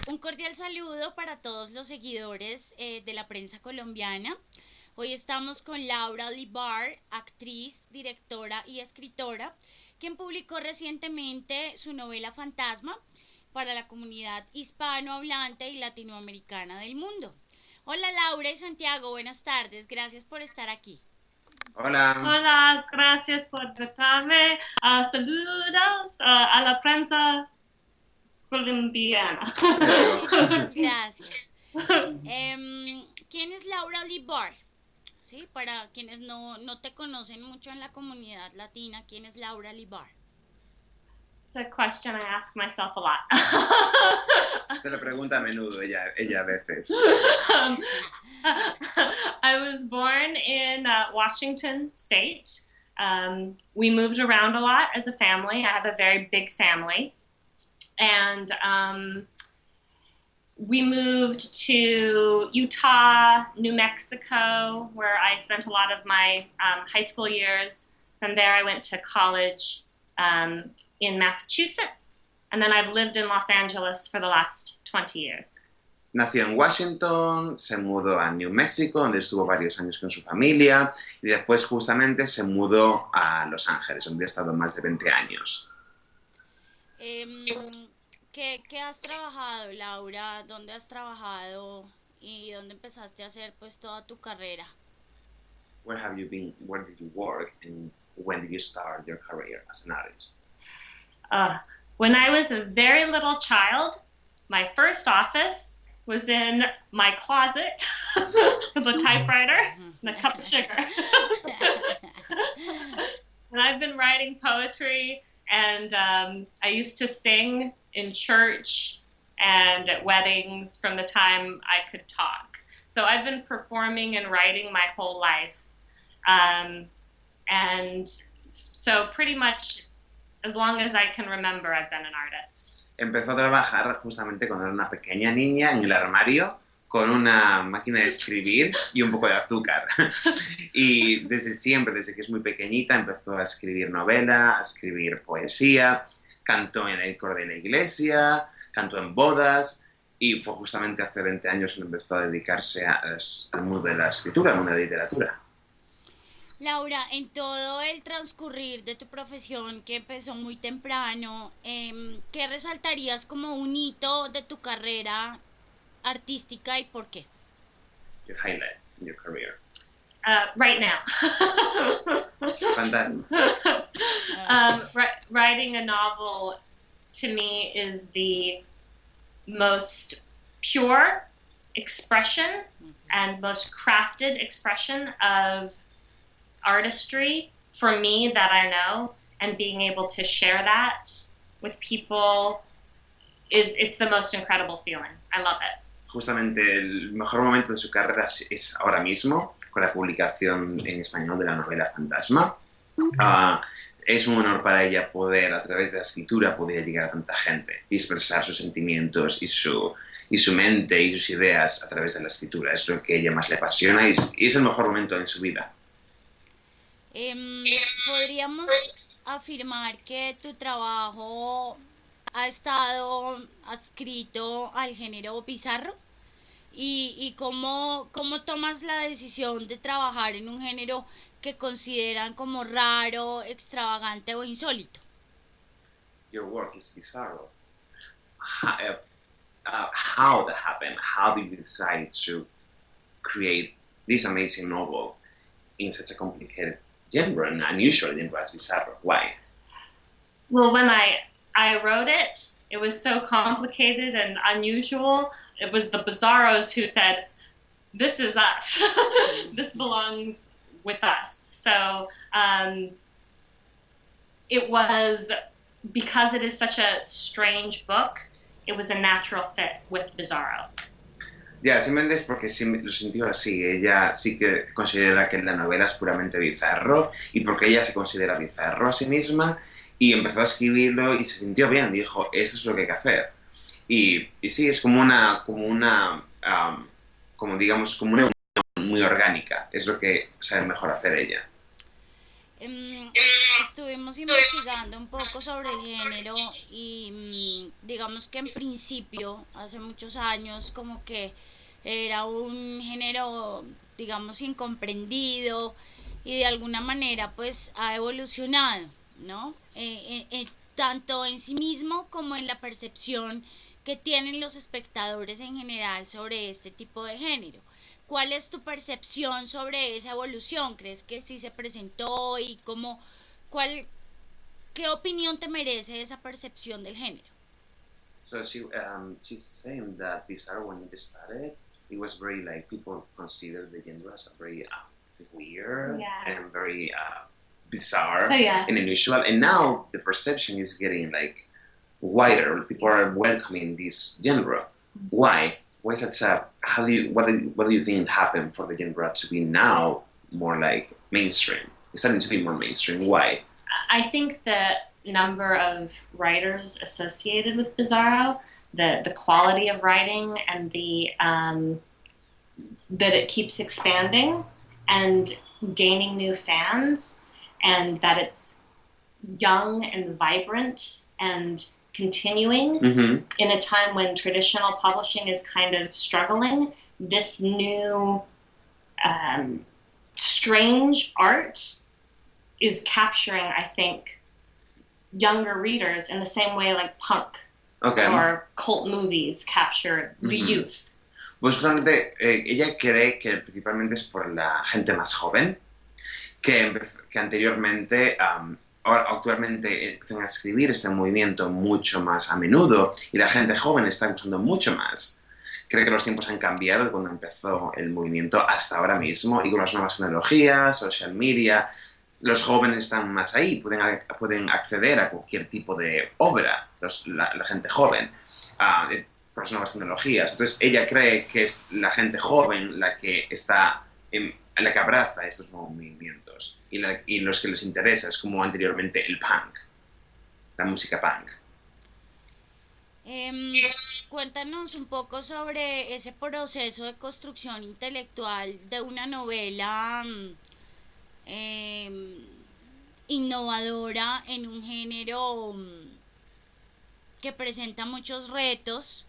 Un cordial saludo para todos los seguidores de la prensa colombiana. Hoy estamos con Laura Bahr, actriz, directora y escritora, quien publicó recientemente su novela Fantasma para la comunidad hispanohablante y latinoamericana del mundo. Hola Laura y Santiago, buenas tardes, gracias por estar aquí. Hola, Hola, gracias por invitarme. Saludos a la prensa colombiana. eso. Muchísimas gracias. ¿Quién es Laura Bahr? Sí, para quienes no te conocen mucho en la comunidad latina, ¿quién es Laura Bahr? It's a question I ask myself a lot. Se lo pregunta a menudo ella a veces. um, I was born in Washington State. We moved around a lot as a family. I have a very big family. And we moved to Utah, New Mexico, where I spent a lot of my high school years. From there, I went to college in Massachusetts, and then I've lived in Los Angeles for the last 20 years. Nació en Washington, se mudó a New Mexico, donde estuvo varios años con su familia, y después justamente se mudó a Los Ángeles, donde ha estado más de 20 años. Em, ¿qué has trabajado, Laura? ¿Dónde has trabajado y dónde empezaste a hacer pues toda tu carrera? Where have you been? Where did you work? And when did you start your career as an artist? Uh, when I was a very little child, my first office was in my closet with a typewriter and a cup of sugar. And I've been writing poetry, and I used to sing in church and at weddings from the time I could talk. So I've been performing and writing my whole life. And so pretty much as long as I can remember, I've been an artist. Empezó a trabajar justamente cuando era una pequeña niña en el armario con una máquina de escribir y un poco de azúcar. Y desde siempre, desde que es muy pequeñita, empezó a escribir novela, a escribir poesía, cantó en el coro de la iglesia, cantó en bodas, y fue justamente hace 20 años que empezó a dedicarse al mundo de la escritura, al mundo de la literatura. Laura, en todo el transcurrir de tu profesión que empezó muy temprano, ¿qué resaltarías como un hito de tu carrera artística y por qué? Your highlight in your career. Right now. Fantasma. Writing a novel to me is the most pure expression and most crafted expression of artistry for me that I know, and being able to share that with people it's the most incredible feeling. I love it. Justamente el mejor momento de su carrera es ahora mismo, con la publicación en español de la novela Fantasma. Es un honor para ella poder, a través de la escritura, poder llegar a tanta gente y expresar sus sentimientos y su mente y sus ideas a través de la escritura. Es lo que a ella más le apasiona y es el mejor momento en su vida. Podríamos afirmar que tu trabajo ha estado adscrito al género bizarro y cómo tomas la decisión de trabajar en un género que consideran como raro, extravagante o insólito. Your work is bizarro. How that happened? How did you decide to create this amazing novel in such a complicated genre, an unusual genre as Bizarro? Why? Well, when I wrote it, it was so complicated and unusual. It was the Bizarros who said, "This is us. This belongs with us." So it was, because it is such a strange book, it was a natural fit with Bizarro. Ya, simplemente es porque sí lo sintió así. Ella sí que considera que la novela es puramente bizarro y porque ella se considera bizarro a sí misma y empezó a escribirlo y se sintió bien. Dijo, eso es lo que hay que hacer. Y sí, es como como digamos, como una unión muy orgánica. Es lo que sabe mejor hacer ella. Em, Estuvimos investigando un poco sobre el género y digamos que en principio, hace muchos años, como que era un género, digamos, incomprendido y de alguna manera pues ha evolucionado, ¿no? Tanto en sí mismo como en la percepción que tienen los espectadores en general sobre este tipo de género. ¿Cuál es tu percepción sobre esa evolución? ¿Crees que sí se presentó y cómo, cuál, qué opinión te merece esa percepción del género? So she's saying that Bizarro, when it started, it was very like people considered the genre as a very weird and very bizarre and unusual. And now the perception is getting like wider. People are welcoming this genre. Why? Why is that sad? What do you think happened for the genre to be now more like mainstream? It's starting to be more mainstream. Why? I think the number of writers associated with Bizarro, the quality of writing, and the that it keeps expanding and gaining new fans, and that it's young and vibrant and continuing in a time when traditional publishing is kind of struggling. This new strange art is capturing, I think, younger readers in the same way like punk or cult movies capture the youth. Pues justamente ella cree que principalmente es por la gente más joven que anteriormente, actualmente empiezan a escribir este movimiento mucho más a menudo y la gente joven está usando mucho más. Cree que los tiempos han cambiado cuando empezó el movimiento hasta ahora mismo y con las nuevas tecnologías, social media, los jóvenes están más ahí, pueden acceder a cualquier tipo de obra, la gente joven, por las nuevas tecnologías. Entonces ella cree que es la gente joven la que está la que abraza estos nuevos movimientos y los que les interesa es como anteriormente el punk, la música punk. Cuéntanos un poco sobre ese proceso de construcción intelectual de una novela eh, innovadora en un género que presenta muchos retos.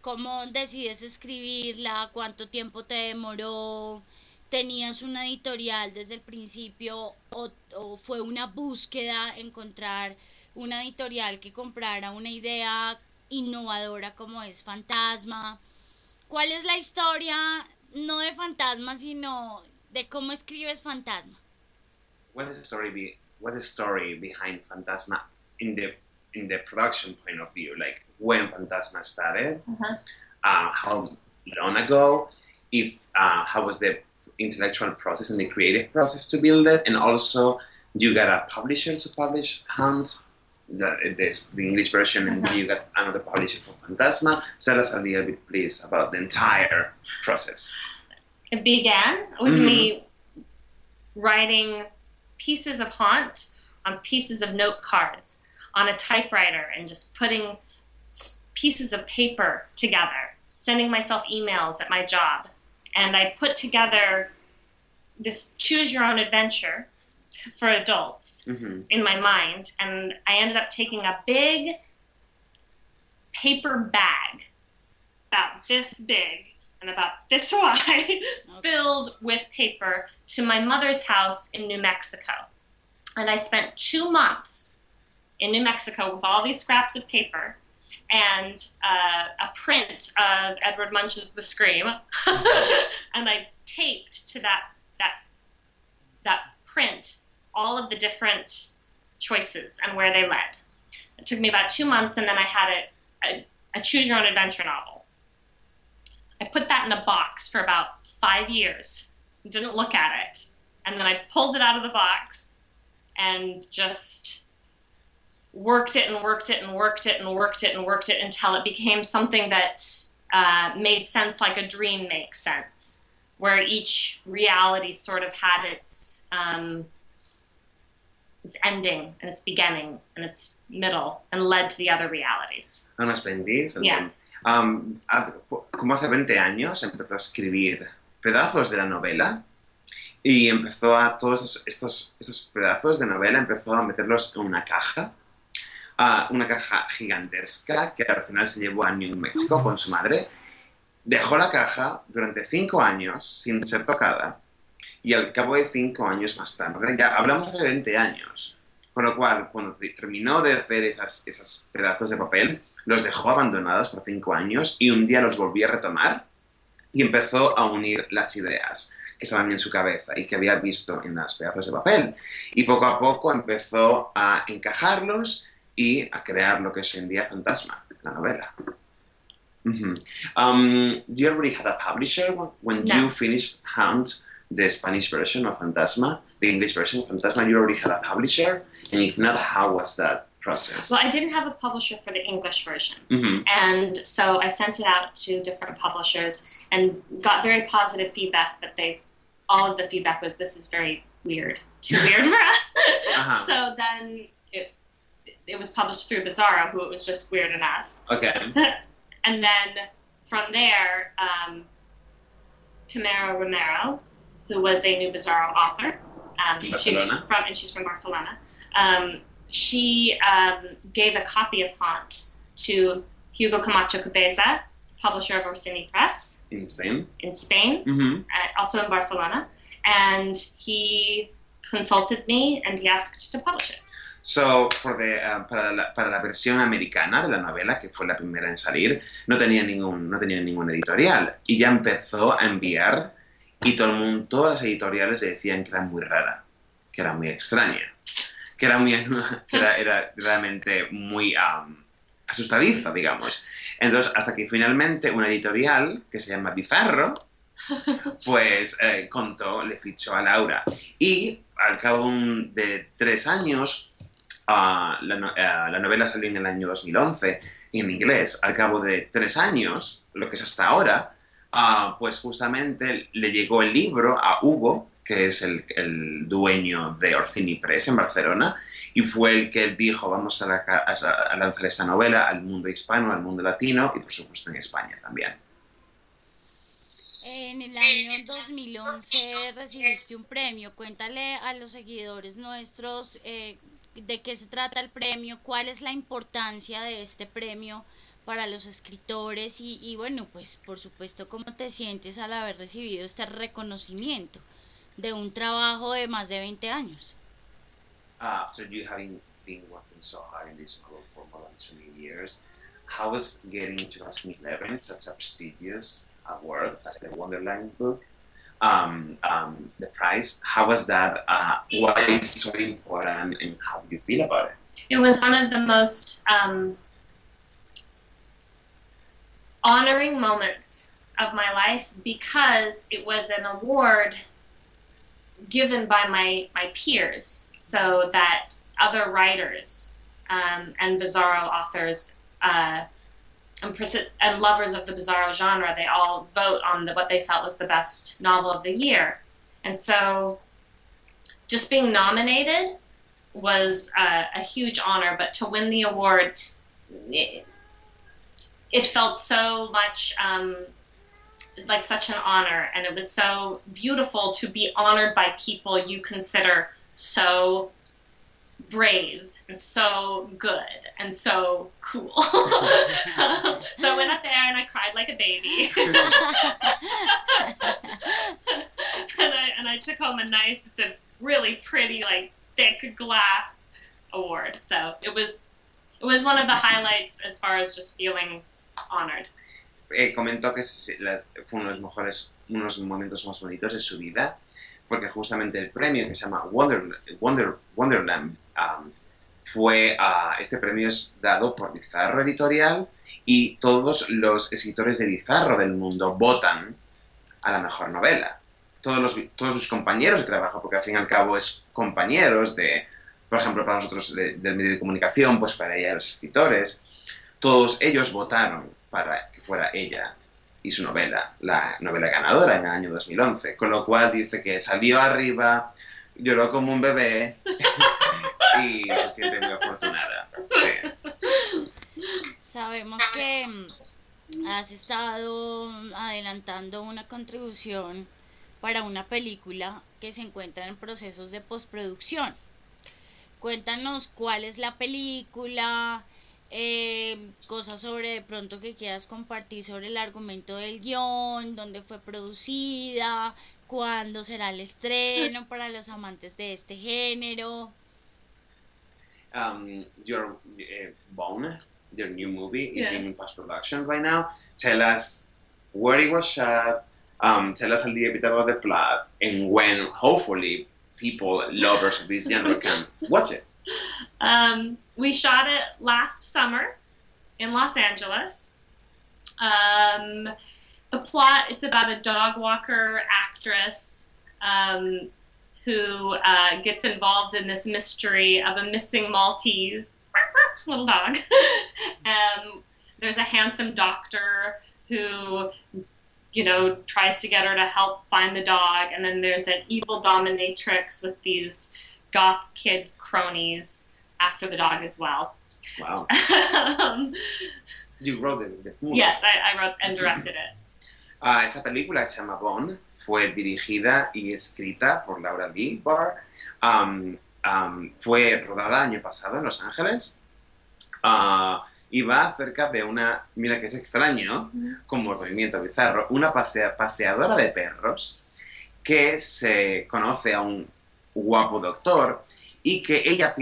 ¿Cómo decides escribirla? ¿Cuánto tiempo te demoró? ¿Tenías una editorial desde el principio o fue una búsqueda encontrar una editorial que comprara una idea innovadora como es Fantasma? ¿Cuál es la historia, no de Fantasma, sino de cómo escribes Fantasma? What's the story behind Fantasma in the production point of view? Like when Fantasma started, how long ago, how was the intellectual process and the creative process to build it, and also you got a publisher to publish Hunt, the English version, and you got another publisher for Fantasma. Tell us a little bit, please, about the entire process. It began with me writing pieces of Haunt on pieces of note cards on a typewriter and just putting pieces of paper together, sending myself emails at my job. And I put together this choose your own adventure for adults in my mind. And I ended up taking a big paper bag about this big and about this wide filled with paper to my mother's house in New Mexico. And I spent 2 months in New Mexico with all these scraps of paper and a print of Edward Munch's The Scream. And I taped to that print all of the different choices and where they led. It took me about 2 months, and then I had a Choose Your Own Adventure novel. I put that in a box for about 5 years, didn't look at it, and then I pulled it out of the box and just worked it and worked it and worked it and worked it and worked it until it became something that made sense like a dream makes sense, where each reality sort of had its ending and its beginning and its middle and led to the other realities. Un aprendiz. Yeah. Como hace 20 años empezó a escribir pedazos de la novela y empezó a todos estos pedazos de novela, empezó a meterlos en una caja gigantesca que al final se llevó a New Mexico con su madre. Dejó la caja durante 5 años sin ser tocada y al cabo de 5 años más tarde, ya hablamos de 20 años, con lo cual cuando terminó de hacer esos pedazos de papel, los dejó abandonados por 5 años y un día los volvió a retomar y empezó a unir las ideas que estaban en su cabeza y que había visto en los pedazos de papel. Y poco a poco empezó a encajarlos y a crear lo que es hoy en día Fantasma, la novela. Mm-hmm. You already had a publisher when No. you finished Hound, the Spanish version of Fantasma, the English version of Fantasma, you already had a publisher? And if not, how was that process? Well, I didn't have a publisher for the English version. Mm-hmm. And so I sent it out to different publishers and got very positive feedback, but all of the feedback was, this is very weird, too weird for us. Uh-huh. So then it was published through Bizarro, who it was just weird enough. Okay. And then from there, Tamara Romero, who was a new Bizarro author, she's from Barcelona. She gave a copy of Haunt to Hugo Camacho Cabeza, publisher of Orsini Press. In Spain? In Spain, Mm-hmm. also in Barcelona. And he consulted me and he asked to publish it. So, para la versión americana de la novela, que fue la primera en salir, no tenía ningún editorial. Y ya empezó a enviar y todas las editoriales le decían que era muy rara, que era muy extraña, que era realmente muy asustadiza, digamos. Entonces, hasta que finalmente una editorial, que se llama Bizarro, pues le fichó a Laura. Y al cabo de 3 años, la novela salió en el año 2011 en inglés. Al cabo de 3 años, lo que es hasta ahora, pues justamente le llegó el libro a Hugo, que es el dueño de Orsini Press en Barcelona, y fue el que dijo, vamos a lanzar esta novela al mundo hispano, al mundo latino y por supuesto en España también. En el año 2011 recibiste un premio. Cuéntale a los seguidores nuestros de qué se trata el premio, cuál es la importancia de este premio para los escritores y bueno, pues por supuesto cómo te sientes al haber recibido este reconocimiento de un trabajo de más de 20 años. So you having been working so hard in this novel for more than 20 years, how was getting in 2011 such a prestigious award as the Wonderland book, the prize? How was that? Why is it so important, and how do you feel about it? It was one of the most honoring moments of my life because it was an award given by my peers, so that other writers and Bizarro authors and lovers of the Bizarro genre, they all vote on what they felt was the best novel of the year. And so just being nominated was a huge honor, but to win the award, it felt so much like such an honor, and it was so beautiful to be honored by people you consider so brave and so good and so cool. So I went up there and I cried like a baby. and I took home it's a really pretty, like, thick glass award. So it was one of the highlights as far as just feeling honored. Comentó que fue uno de los momentos más bonitos de su vida, porque justamente el premio que se llama Wonderland este premio es dado por Bizarro Editorial y todos los escritores de Bizarro del mundo votan a la mejor novela. Todos sus compañeros de trabajo, porque al fin y al cabo es compañeros por ejemplo, para nosotros del medio de comunicación, pues para ella los escritores, todos ellos votaron para que fuera ella y su novela, la novela ganadora en el año 2011, con lo cual dice que salió arriba, lloró como un bebé y se siente muy afortunada. Sí. Sabemos que has estado adelantando una contribución para una película que se encuentra en procesos de postproducción. Cuéntanos cuál es la película, cosas sobre de pronto que quieras compartir sobre el argumento del guión, dónde fue producida, cuándo será el estreno para los amantes de este género. Your Bone, their new movie, is in post-production right now. Tell us where it was shot, tell us a little bit about the plot, and when, hopefully, people, lovers of this genre can watch it. We shot it last summer in Los Angeles. The plot, it's about a dog walker actress who gets involved in this mystery of a missing Maltese little dog. There's a handsome doctor who, you know, tries to get her to help find the dog, and then there's an evil dominatrix with these goth kid cronies after the dog as well. Wow. You wrote the movie. Yes, I wrote and directed it. Esta película se llama Bone, fue dirigida y escrita por Bahr. Fue rodada el año pasado en Los Ángeles y va acerca de una, mira que es extraño, como el movimiento bizarro, una paseadora de perros que se conoce a un guapo doctor y que ella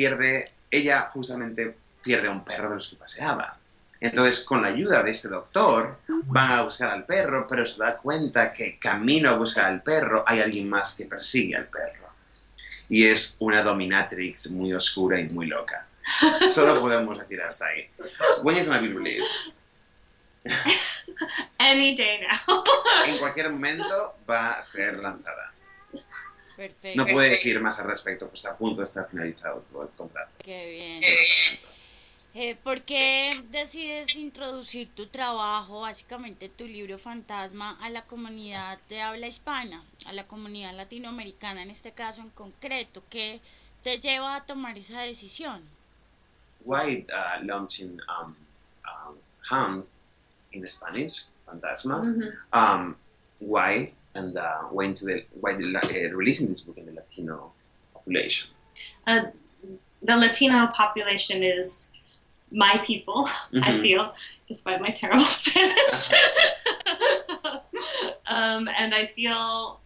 justamente pierde un perro de los que paseaba. Entonces, con la ayuda de este doctor, van a buscar al perro, pero se da cuenta que camino a buscar al perro hay alguien más que persigue al perro. Y es una dominatrix muy oscura y muy loca. Solo podemos decir hasta ahí. When is gonna be released? Any day now. En cualquier momento va a ser lanzada. Perfecto. No puede decir más al respecto, pues está a punto de estar finalizado todo el contrato. Qué bien. ¿Por qué decides introducir tu trabajo, básicamente tu libro fantasma, a la comunidad de habla hispana, a la comunidad latinoamericana en este caso en concreto? ¿Qué te lleva a tomar esa decisión? Why launching Hunt in Spanish, Fantasma? Why and why releasing this book in the Latino population? The Latino population is my people, I feel, despite my terrible Spanish. And I feel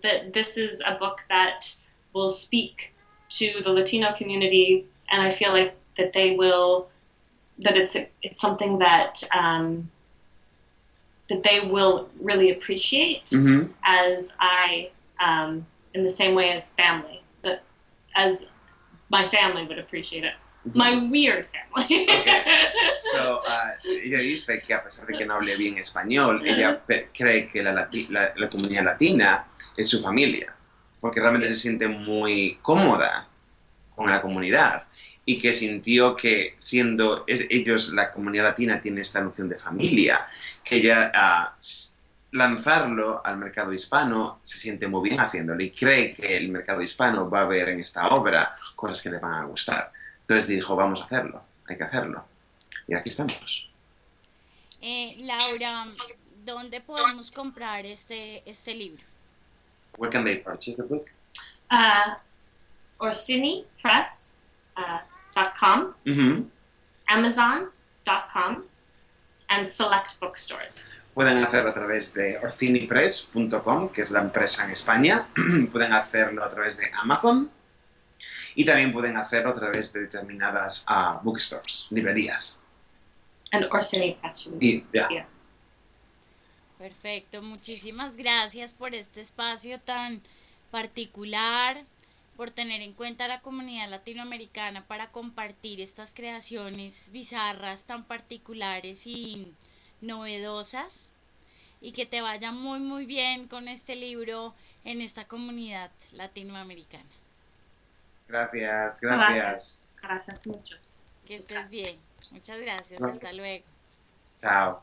that this is a book that will speak to the Latino community, and I feel like that they will, that it's something that that they will really appreciate, as I, in the same way as family, that as my family would appreciate it. My weird family. Okay. So, ella dice que a pesar de que no hable bien español, ella cree que la comunidad latina es su familia, porque realmente se siente muy cómoda con la comunidad y que sintió que siendo ellos, la comunidad latina, tiene esta noción de familia, que ella lanzarlo al mercado hispano se siente muy bien haciéndolo y cree que el mercado hispano va a ver en esta obra cosas que le van a gustar. Entonces dijo, vamos a hacerlo, hay que hacerlo. Y aquí estamos. Laura, ¿dónde podemos comprar este libro? Where can they purchase the book? OrsiniPress.com, Amazon.com, and select bookstores. Pueden hacerlo a través de OrsiniPress.com, que es la empresa en España. Pueden hacerlo a través de Amazon. Y también pueden hacerlo a través de determinadas bookstores, librerías. And Orsini Press. Yeah. Perfecto, muchísimas gracias por este espacio tan particular, por tener en cuenta a la comunidad latinoamericana para compartir estas creaciones bizarras tan particulares y novedosas, y que te vaya muy muy bien con este libro en esta comunidad latinoamericana. Gracias. Gracias muchos. Que estés bien. Muchas gracias. Hasta luego. Chao.